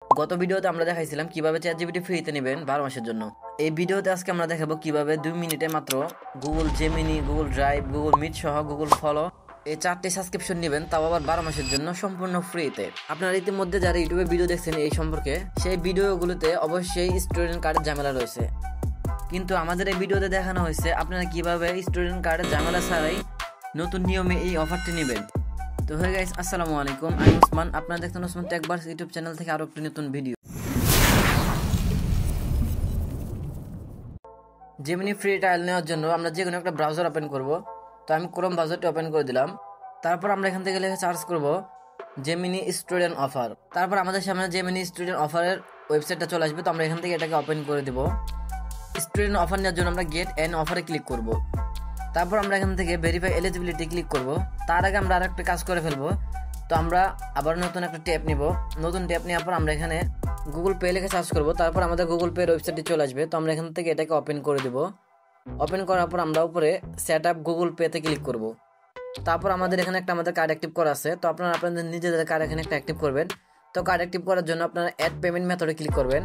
গত ভিডিওতে আমরা দেখাইছিলাম কিভাবে চ্যাটজিপিটি ফ্রিতে নেবেন 12 মাসের জন্য। এই ভিডিওতে আজকে আমরা দেখাবো কিভাবে 2 মিনিটে মাত্র Google Gemini, Google Drive, Google Meet সহ গুগল ফলো এই 4টি সাবস্ক্রিপশন নেবেন, তাও আবার 12 মাসের জন্য সম্পূর্ণ ফ্রিতে। আপনারা ইতিমধ্যে যারা ইউটিউবে ভিডিও দেখছেন এই সম্পর্কে, সেই ভিডিওগুলোতে অবশ্যই স্টুডেন্ট কার্ডের ঝামেলা রয়েছে, কিন্তু আমাদের এই ভিডিওতে দেখানো হয়েছে আপনারা কিভাবে স্টুডেন্ট কার্ডের ঝামেলা ছাড়াই নতুন নিয়মে এই অফারটি নেবেন। তো হয়ে গাইস, আসসালামু আলাইকুম, আমি ওসমান, আপনারা দেখছেন ওসমান টেকবার্স ইউটিউব চ্যানেল থেকে আরো একটি নতুন ভিডিও। জেমিনি ফ্রি ট্রায়াল নেওয়ার জন্য আমরা যে কোনো একটা ব্রাউজার ওপেন করব। তো আমি ক্রোম ব্রাউজারটি ওপেন করে দিলাম। তারপর আমরা এখান থেকে লিখে সার্চ করব জেমিনি স্টুডেন্ট অফার। তারপর আমাদের সামনে জেমিনি স্টুডেন্ট অফারের ওয়েবসাইটটা চলে আসবে। তো আমরা এখান থেকে এটাকে ওপেন করে দেব। স্টুডেন্ট অফার নেওয়ার জন্য আমরা গেট এন অফারে ক্লিক করব। তারপর আমরা এখান থেকে ভেরিফাই এলিজিবিলিটি ক্লিক করব। তার আগে আমরা আরেকটা কাজ করে ফেলবো। তো আমরা আবার নতুন একটা ট্যাব নিব। নতুন ট্যাব নেওয়ার পর আমরা এখানে গুগল পে লিখে সার্চ করব। তারপর আমাদের গুগল পের ওয়েবসাইটটি চলে আসবে। তো আমরা এখান থেকে এটাকে ওপেন করে দেব। ওপেন করার পর আমরা উপরে সেট আপ গুগল পেতে ক্লিক করব। তারপর আমাদের এখানে একটা আমাদের কার্ড অ্যাক্টিভ করা আছে। তো আপনারা আপনাদের নিজেদের কার্ড এখানে একটা অ্যাক্টিভ করবেন। তো কার্ড অ্যাক্টিভ করার জন্য আপনারা অ্যাড পেমেন্ট মেথডে ক্লিক করবেন।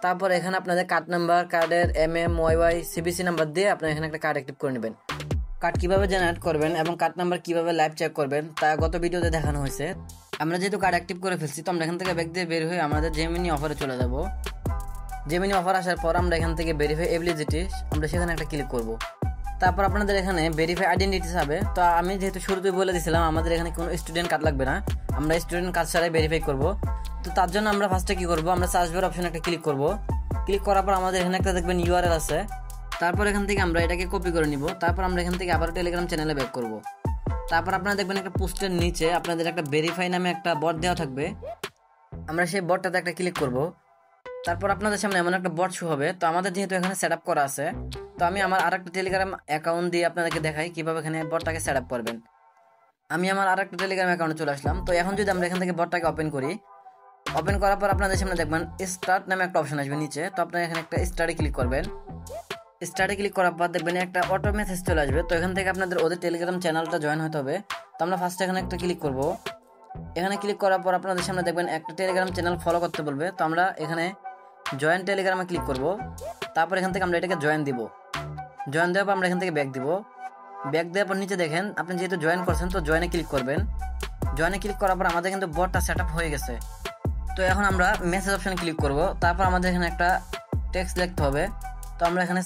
তারপর এখানে আপনাদের কার্ড নাম্বার, কার্ডের MMYY CVC নাম্বার দিয়ে আপনারা এখানে একটা কার্ড অ্যাক্টিভ করে নেবেন। কার্ড কীভাবে জেনারেট করবেন এবং কার্ড নাম্বার কীভাবে লাইভ চেক করবেন তা গত ভিডিওতে দেখানো হয়েছে। আমরা যেহেতু কার্ড অ্যাক্টিভ করে ফেলছি, তো আমরা এখান থেকে ব্যাক দিয়ে বের হয়ে আমাদের জেমিনি অফারে চলে যাব। জেমিনি অফার আসার পর আমরা এখান থেকে ভেরিফাই এবিলিটি আমরা সেখানে একটা ক্লিক করব। তারপর আপনাদের এখানে ভেরিফাই আইডেন্টিটি হবে। তো আমি যেহেতু শুরুতেই বলে দিয়েছিলাম আমাদের এখানে কোনো স্টুডেন্ট কার্ড লাগবে না, আমরা স্টুডেন্ট কার্ড ছাড়াই ভেরিফাই করব। তো তার জন্য আমরা ফার্স্টে কী করব, আমরা সার্চ বার অপশনে একটা ক্লিক করব। ক্লিক করার পর আমাদের এখানে একটা দেখবেন URL আছে। তারপর এখান থেকে আমরা এটাকে কপি করে নিব। তারপর আমরা এখান থেকে আবার টেলিগ্রাম চ্যানেলে ব্যাক করব। তারপর আপনারা দেখবেন একটা পোস্টের নিচে আপনাদের একটা ভেরিফাই নামে একটা বট দেওয়া থাকবে। আমরা সেই বটটাতে একটা ক্লিক করব। তারপর আপনাদের সামনে এমন একটা বট শো হবে। তো আমাদের যেহেতু এখানে সেট আপ করা আছে, তো আমি আমার আরেকটা টেলিগ্রাম অ্যাকাউন্ট দিয়ে আপনাদেরকে দেখাই কীভাবে এখানে বটটাকে সেট আপ করবেন। আমি আমার আরেকটা টেলিগ্রাম অ্যাকাউন্টে চলে আসলাম। তো এখন যদি আমরা এখান থেকে বটটাকে ওপেন করি, ওপেন করার পর আপনাদের সামনে দেখবেন স্টার্ট নামে একটা অপশন আসবে নিচে। তো আপনারা এখানে একটা স্টার্টে ক্লিক করবেন। স্টার্টে ক্লিক করার পর দেখবেন একটা অটো মেসেজ চলে আসবে। তো এখান থেকে আপনাদের ওদের টেলিগ্রাম চ্যানেলটা জয়েন হতে হবে। তো আমরা ফার্স্ট এখানে একটা ক্লিক করব। এখানে ক্লিক করার পর আপনাদের সামনে দেখবেন একটা টেলিগ্রাম চ্যানেল ফলো করতে বলবে। তো আমরা এখানে জয়েন টেলিগ্রামে ক্লিক করব। তারপর এখান থেকে আমরা এটাকে জয়েন দিব। জয়েন দেওয়ার পর আমরা এখান থেকে ব্যাক দিব। ব্যাক দেওয়ার পর নিচে দেখেন আপনি যেহেতু জয়েন করছেন, তো জয়েনে ক্লিক করবেন। জয়েনে ক্লিক করার পর আমাদের কিন্তু বটটা সেট আপ হয়ে গেছে। তো এখন আমরা মেসেজ অপশানে ক্লিক করব। তারপর আমাদের এখানে একটা টেক্সট লিখতে হবে। তো আমরা এখানে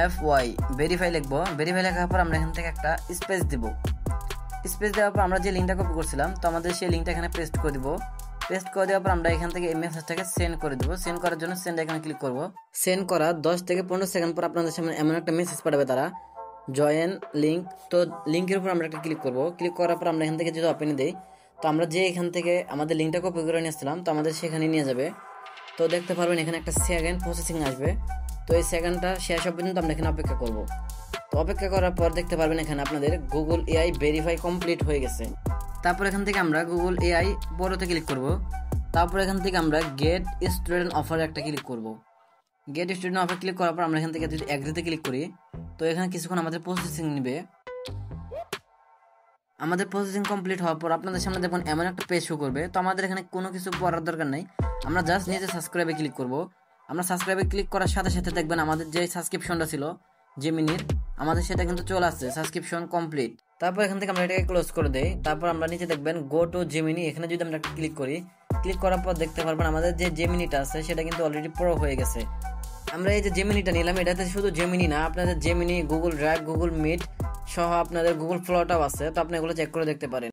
/BARIFY ভেরিফাই লিখবো। ভেরিফাই লেখার পর আমরা এখান থেকে একটা স্পেস দিব। স্পেস দেওয়ার পর আমরা যে লিঙ্কটা কপি করছিলাম, তো আমাদের সেই লিঙ্কটা এখানে পেস্ট করে দিব। পেস্ট করে দেওয়ার পর আমরা এখান থেকে এই মেসেজটাকে সেন্ড করে দেবো। সেন্ড করার জন্য সেন্ড এখানে ক্লিক করব। সেন্ড করার 10 থেকে 15 সেকেন্ড পর আপনাদের সামনে এমন একটা মেসেজ পাঠাবে তারা, জয়েন লিঙ্ক। তো লিঙ্কের উপর আমরা একটা ক্লিক করব। ক্লিক করার পর আমরা এখান থেকে যদি ওপেনে দিই, তো আমরা যে এখান থেকে আমাদের লিঙ্কটা কপি করে নিয়েছিলাম, তো আমাদের সেখানে নিয়ে যাবে। তো দেখতে পারবেন এখানে একটা সেকেন্ড প্রসেসিং আসবে। তো এই সেকেন্ডটা শেষ হওয়া পর্যন্ত আমরা এখানে অপেক্ষা করব। তো অপেক্ষা করার পর দেখতে পারবেন এখানে আপনাদের গুগল AI ভেরিফাই কমপ্লিট হয়ে গেছে। তারপর এখান থেকে আমরা গুগল AI বড়তে ক্লিক করব। তারপর এখান থেকে আমরা গেট স্টুডেন্ট অফারে একটা ক্লিক করব। গেট স্টুডেন্ট অফার ক্লিক করার পর আমরা এখান থেকে যদি এগ্রিতে ক্লিক করি, তো এখানে কিছুক্ষণ আমাদের প্রসেসিং নেবে। আমাদের প্রসেসিং কমপ্লিট হওয়ার পর আপনাদের সামনে দেখুন এমন একটা পেজ শো করবে। তো আমাদের এখানে কোনো কিছু করার দরকার নেই, আমরা জাস্ট নিচে সাবস্ক্রাইবে ক্লিক করব। আমরা সাবস্ক্রাইবে ক্লিক করার সাথে সাথে দেখবেন আমাদের যে সাবস্ক্রিপশনটা ছিল জেমিনির, আমাদের সেটা কিন্তু চলে আসছে সাবস্ক্রিপশন কমপ্লিট। তারপর এখান থেকে আমরা এটাকে ক্লোজ করে দেই। তারপর আমরা নিচে দেখবেন গো টু জেমিনি, এখানে যদি আমরা ক্লিক করি, ক্লিক করার পর দেখতে পারবেন আমাদের যে জেমিনিটা আছে সেটা কিন্তু অলরেডি প্রো হয়ে গেছে। আমরা এই যে জেমিনিটা নিলাম, এটাতে শুধু জেমিনি না, আপনাদের Gemini, Google Drive, Google Meet সহ আপনাদের গুগল ফ্লোটাও আছে। তো আপনি এগুলো চেক করে দেখতে পারেন।